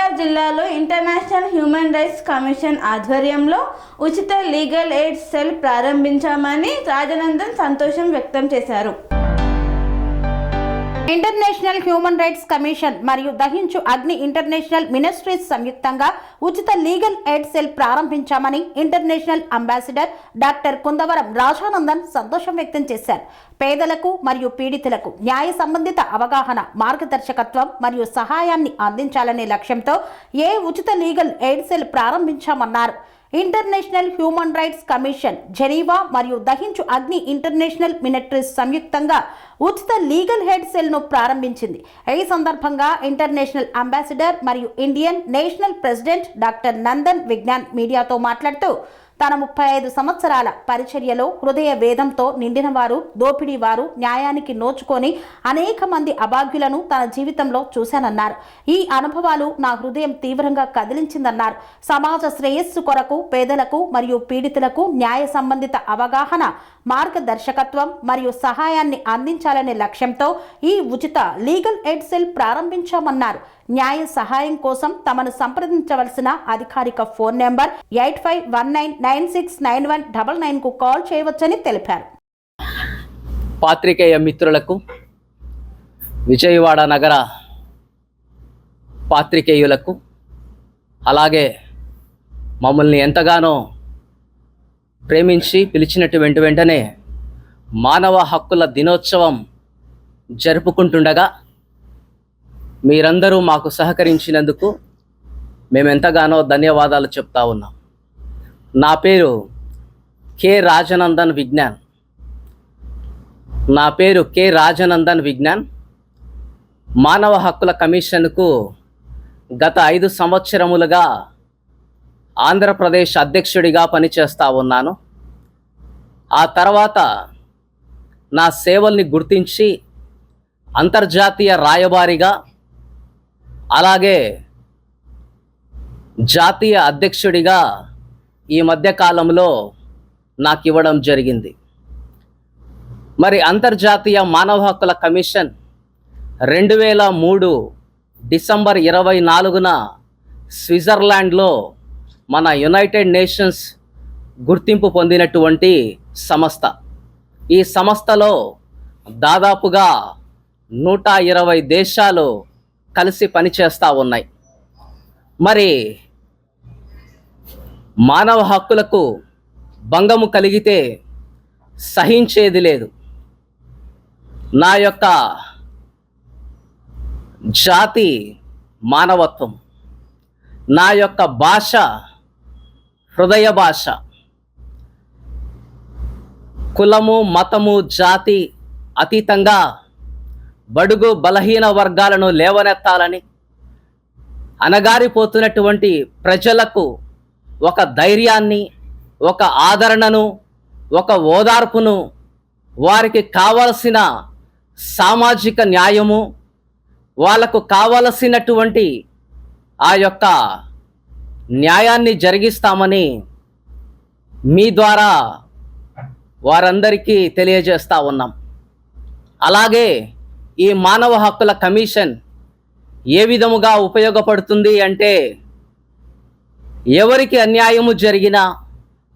ఎన్టీఆర్ జిల్లాలో international human rights commission ఆధ్వర్యంలో ఉచిత లీగల్ ఎయిడ్ సెల్ ప్రారంభించామని రాజనందన్ సంతోషం వ్యక్తం చేశారు. ఇంటర్నేషనల్ హ్యూమన్ రైట్స్ కమిషన్ మరియు దహించు అగ్ని ఇంటర్నేషనల్ మినిస్ట్రీస్ సంయుక్తంగా ఉచిత లీగల్ ఎయిడ్ సెల్ ప్రారంభించామని international ambassador doctor Kundavaram Rajanandan సంతోషం వ్యక్తం చేశారు. పేదలకు మరియు పీడితులకు న్యాయ సంబంధిత అవగాహన, మార్గదర్శకత్వం మరియు సహాయాన్ని అందించాలనే లక్ష్యంతో ఉచిత లీగల్ ఎయిడ్ సెల్ ప్రారంభించామన్నారు. International human rights commission Geneva మరియు దహించు అగ్ని ఇంటర్నేషనల్ మినిస్ట్రీస్ సంయుక్తంగా ఉచిత లీగల్ ఎయిడ్ సెల్ ను ప్రారంభించింది. ఈ సందర్భంగా ఇంటర్నేషనల్ అంబాసిడర్ మరియు Indian national president doctor Nandan Vignan మీడియాతో మాట్లాడుతూ తన 35 సంవత్సరాల పరిచర్యలో హృదయ వేదంతో నిండిన వారు, దోపిడీ వారు, న్యాయానికి నోచుకొని అనేక మంది అభాగ్యులను తన జీవితంలో చూశానన్నారు. ఈ అనుభవాలు నా హృదయం తీవ్రంగా కదిలించిందన్నారు. సమాజ శ్రేయస్సు కొరకు పేదలకు మరియు పీడితులకు న్యాయ సంబంధిత అవగాహన, మార్గదర్శకత్వం మరియు సహాయాన్ని అందించాలనే లక్ష్యంతో ఈ ఉచిత లీగల్ ఎయిడ్ సెల్ ప్రారంభించామన్నారు. న్యాయ సహాయం కోసం తమను సంప్రదించవలసిన అధికారిక ఫోన్ నెంబర్ 8519969199 కు కాల్ చేయవచ్చని తెలిపారు. పాత్రికేయ మిత్రులకు, విజయవాడ నగర పాత్రికేయులకు, అలాగే మమ్మల్ని ఎంతగానో ప్రేమించి పిలిచినటువంటి వెంటనే మానవ హక్కుల దినోత్సవం జరుపుకుంటుండగా మీరందరూ మాకు సహకరించినందుకు మేమెంతగానో ధన్యవాదాలు చెప్తా ఉన్నాం. నా పేరు కె రాజనందన్ విజ్ఞాన్. మానవ హక్కుల కమిషన్కు గత 5 సంవత్సరములుగా ఆంధ్రప్రదేశ్ అధ్యక్షుడిగా పనిచేస్తూ ఉన్నాను. ఆ తర్వాత నా సేవల్ని గుర్తించి అంతర్జాతీయ రాయబారిగా, అలాగే జాతీయ అధ్యక్షుడిగా ఈ మధ్యకాలంలో నాకు ఇవ్వడం జరిగింది. మరి అంతర్జాతీయ మానవ హక్కుల కమిషన్ 2003 డిసెంబర్ 24న స్విట్జర్లాండ్లో మన యునైటెడ్ నేషన్స్ గుర్తింపు పొందినటువంటి సంస్థ. ఈ సంస్థలో దాదాపుగా 120 దేశాలు కలిసి పనిచేస్తూ ఉన్నాయి. మరి మానవ హక్కులకు భంగము కలిగితే సహించేది లేదు. నా యొక్క జాతి మానవత్వం, నా యొక్క భాష హృదయ భాష, కులము, మతము, జాతి అతీతంగా బడుగు బలహీన వర్గాలను లేవనెత్తాలని, అణగారిపోతున్నటువంటి ప్రజలకు ఒక ధైర్యాన్ని, ఒక ఆదరణను, ఒక ఓదార్పును, వారికి కావలసిన సామాజిక న్యాయము, వాళ్ళకు కావలసినటువంటి ఆ యొక్క న్యాయాన్ని జరిగిస్తామని మీ ద్వారా వారందరికీ తెలియజేస్తూ ఉన్నాం. అలాగే ఈ మానవ హక్కుల కమిషన్ ఏ విధముగా ఉపయోగపడుతుంది అంటే, ఎవరికి అన్యాయము జరిగినా,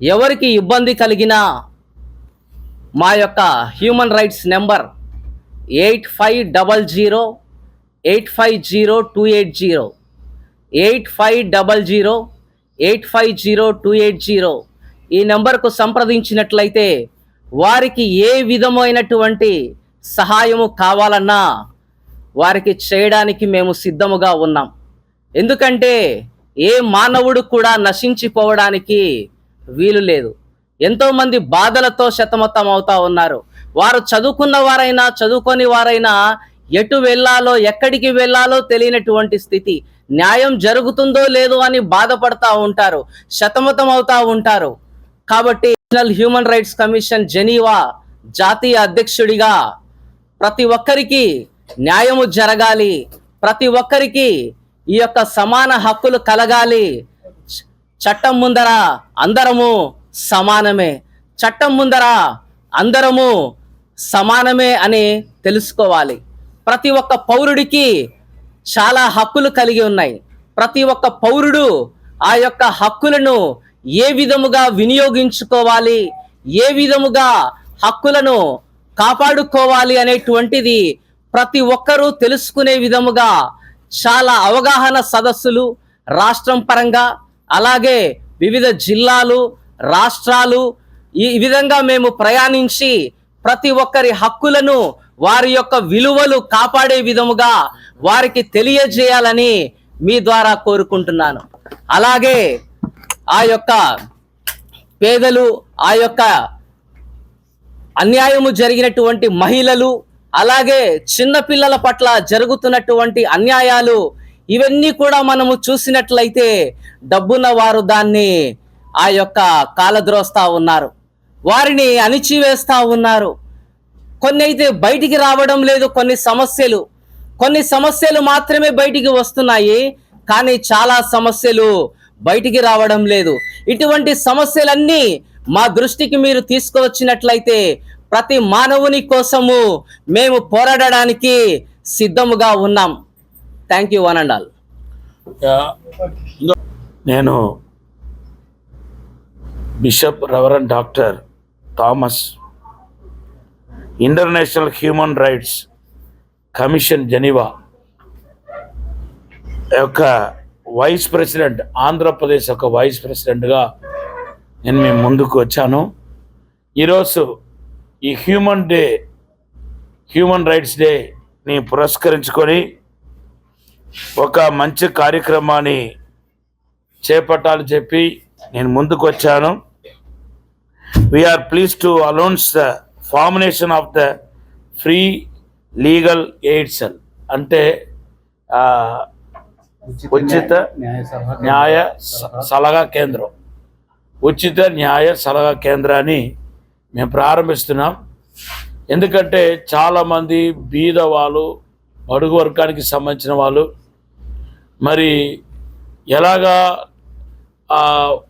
ఎవరికి ఇబ్బంది కలిగినా మా యొక్క హ్యూమన్ రైట్స్ నెంబర్ 8500850280 8500850280 ఈ నెంబర్కు సంప్రదించినట్లయితే వారికి ఏ విధమైనటువంటి సహాయము కావాలన్నా వారికి చేయడానికి మేము సిద్ధముగా ఉన్నాం. ఎందుకంటే ఏ మానవుడు కూడా నశించిపోవడానికి వీలు లేదు. ఎంతోమంది బాధలతో సతమతం అవుతా ఉన్నారు. వారు చదువుకున్న వారైనా చదువుకొని వారైనా ఎటు వెళ్ళాలో, ఎక్కడికి వెళ్ళాలో తెలియనటువంటి స్థితి. న్యాయం జరుగుతుందో లేదో అని బాధపడతా ఉంటారు, సతమతం అవుతా ఉంటారు. కాబట్టి national human rights commission Geneva జాతీయ అధ్యక్షుడిగా ప్రతి ఒక్కరికి న్యాయము జరగాలి, ప్రతి ఒక్కరికి ఈ యొక్క సమాన హక్కులు కలగాలి. చట్టం ముందర అందరము సమానమే, చట్టం ముందర అందరము సమానమే అని తెలుసుకోవాలి. ప్రతి ఒక్క పౌరుడికి చాలా హక్కులు కలిగి ఉన్నాయి. ప్రతి ఒక్క పౌరుడు ఆ యొక్క హక్కులను ఏ విధముగా వినియోగించుకోవాలి, ఏ విధముగా హక్కులను కాపాడుకోవాలి అనేటువంటిది ప్రతి ఒక్కరూ తెలుసుకునే విధముగా చాలా అవగాహన సదస్సులు రాష్ట్రం పరంగా, అలాగే వివిధ జిల్లాలు, రాష్ట్రాలు ఈ విధంగా మేము ప్రయాణించి ప్రతి ఒక్కరి హక్కులను, వారి యొక్క విలువలు కాపాడే విధముగా వారికి తెలియజేయాలని మీ ద్వారా కోరుకుంటున్నాను. అలాగే ఆ యొక్క పేదలు, ఆ యొక్క అన్యాయము జరిగినటువంటి మహిళలు, అలాగే చిన్నపిల్లల పట్ల జరుగుతున్నటువంటి అన్యాయాలు, ఇవన్నీ కూడా మనము చూసినట్లయితే డబ్బున్న వారు దాన్ని ఆ యొక్క కాలద్రోస్తా ఉన్నారు, వారిని అణిచివేస్తా ఉన్నారు. కొన్ని అయితే బయటికి రావడం లేదు, కొన్ని సమస్యలు మాత్రమే బయటికి వస్తున్నాయి, కానీ చాలా సమస్యలు బయటికి రావడం లేదు. ఇటువంటి సమస్యలన్నీ మా దృష్టికి మీరు తీసుకువచ్చినట్లయితే ప్రతి మానవుని కోసము మేము పోరాడడానికి సిద్ధముగా ఉన్నాం. Thank you one and all. నేను bishop reverend doctor Thomas, international human rights commission Geneva యొక్క వైస్ ప్రెసిడెంట్, ఆంధ్రప్రదేశ్ యొక్క వైస్ ప్రెసిడెంట్గా నేను మీ ముందుకు వచ్చాను. ఈరోజు ఈ హ్యూమన్ రైట్స్ డేని పురస్కరించుకొని ఒక మంచి కార్యక్రమాన్ని చేపట్టాలని చెప్పి నేను ముందుకు వచ్చాను. We are pleased to announce the formation of the free legal aid cell, అంటే ఉచిత న్యాయ సలహా కేంద్రం, ఉచిత న్యాయ సలహా కేంద్రాన్ని మేము ప్రారంభిస్తున్నాం. ఎందుకంటే చాలామంది బీద వాళ్ళు, బడుగు వర్గానికి సంబంధించిన వాళ్ళు మరి ఎలాగా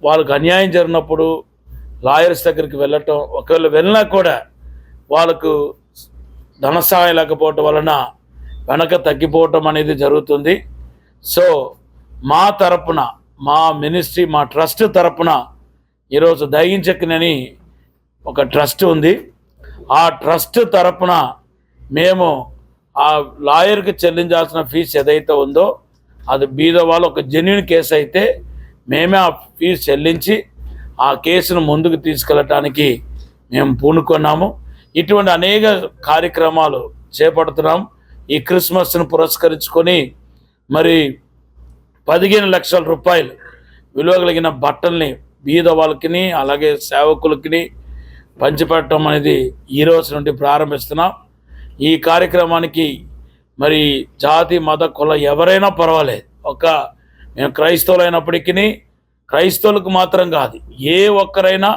వాళ్ళకు అన్యాయం జరిగినప్పుడు లాయర్స్ దగ్గరికి వెళ్ళటం, ఒకవేళ వెళ్ళినా కూడా వాళ్ళకు ధన సహాయం లేకపోవటం వలన వెనక తగ్గిపోవటం అనేది జరుగుతుంది. సో మా తరపున, మా మినిస్ట్రీ, మా ట్రస్ట్ తరపున ఈరోజు దయించకనని ఒక ట్రస్ట్ ఉంది. ఆ ట్రస్ట్ తరపున మేము ఆ లాయర్కి చెల్లించాల్సిన ఫీజు ఏదైతే ఉందో అది బీద వాళ్ళు ఒక జెన్యూన్ కేసు అయితే మేమే ఆ ఫీజు చెల్లించి ఆ కేసును ముందుకు తీసుకెళ్ళటానికి మేము పూనుకున్నాము. ఇటువంటి అనేక కార్యక్రమాలు చేపడుతున్నాం. ఈ క్రిస్మస్ను పురస్కరించుకొని మరి 15 లక్షల రూపాయలు విలువ కలిగిన బట్టల్ని బీద వాళ్ళకి అలాగే సేవకులకి పంచిపెట్టడం అనేది ఈ రోజు నుండి ప్రారంభిస్తున్నాం. ఈ కార్యక్రమానికి మరి జాతి, మత, కుల ఎవరైనా పర్వాలేదు, మేము క్రైస్తవులైనప్పటికీ క్రైస్తవులకు మాత్రం కాదు, ఏ ఒక్కరైనా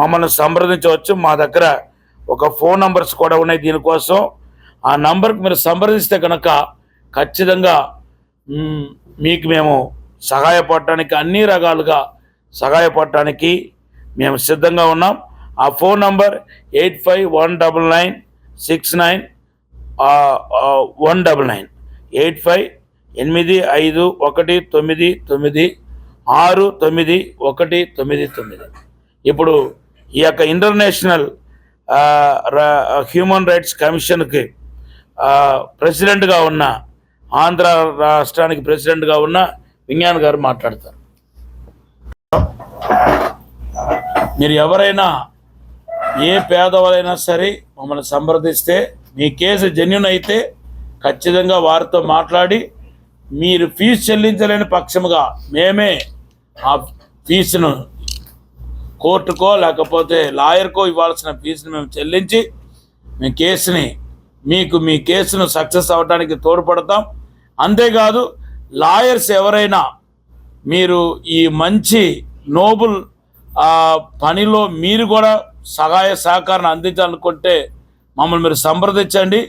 మమ్మల్ని సంప్రదించవచ్చు. మా దగ్గర ఒక ఫోన్ నంబర్స్ కూడా ఉన్నాయి దీనికోసం. ఆ నంబర్కి మీరు సంప్రదిస్తే కనుక ఖచ్చితంగా మీకు మేము సహాయపడటానికి, అన్ని రకాలుగా సహాయపడటానికి మేము సిద్ధంగా ఉన్నాం. ఆ ఫోన్ నంబర్ 8519699199 8551996999. ఇప్పుడు ఈ యొక్క ఇంటర్నేషనల్ హ్యూమన్ రైట్స్ కమిషన్కి ప్రెసిడెంట్గా ఉన్న, ఆంధ్ర రాష్ట్రానికి ప్రెసిడెంట్గా ఉన్న విజ్ఞాన్ గారు మాట్లాడతారు. మీరు ఎవరైనా, ఏ పేదవాళ్ళైనా సరే మమ్మల్ని సంప్రదిస్తే, మీ కేసు జెన్యూన్ అయితే ఖచ్చితంగా వారితో మాట్లాడి మీరు ఫీజు చెల్లించలేని పక్షముగా మేమే ఆ ఫీజును కోర్టుకో లేకపోతే లాయర్కో ఇవ్వాల్సిన ఫీజును మేము చెల్లించి మీ కేసును సక్సెస్ అవ్వడానికి తోడ్పడతాం. అంతేకాదు లాయర్స్ ఎవరైనా మీరు ఈ మంచి నోబుల్ పనిలో మీరు కూడా సహాయ సహకారాన్ని అందించాలనుకుంటే మమ్మల్ని మీరు సంప్రదించండి.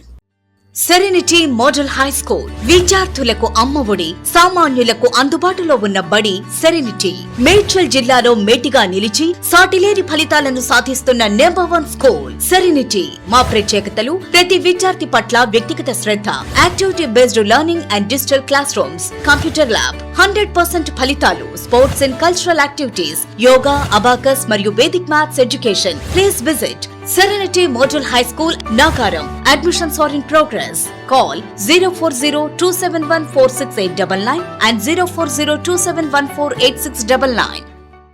సెరెనిటీ మోడల్ హై స్కూల్ విద్యార్థులకు అమ్మఒడి, సామాన్యులకు అందుబాటులో ఉన్న బడి సెరెనిటీ. మేడ్చల్ జిల్లాలో మేటిగా నిలిచి సాటిలేని ఫలితాలను సాధిస్తున్న #1 స్కూల్ సెరెనిటీ. మా ప్రత్యేకతలు: ప్రతి విద్యార్థి పట్ల వ్యక్తిగత శ్రద్ధ, activity based learning and digital classrooms, computer lab, 100% ఫలితాలు. Sports and cultural activities, yoga, abacus మరియు Vedic maths education. Please visit Serenity Model High School, Nagaram. Admissions are in progress. Call 040-271-46899 and 040-271-48699.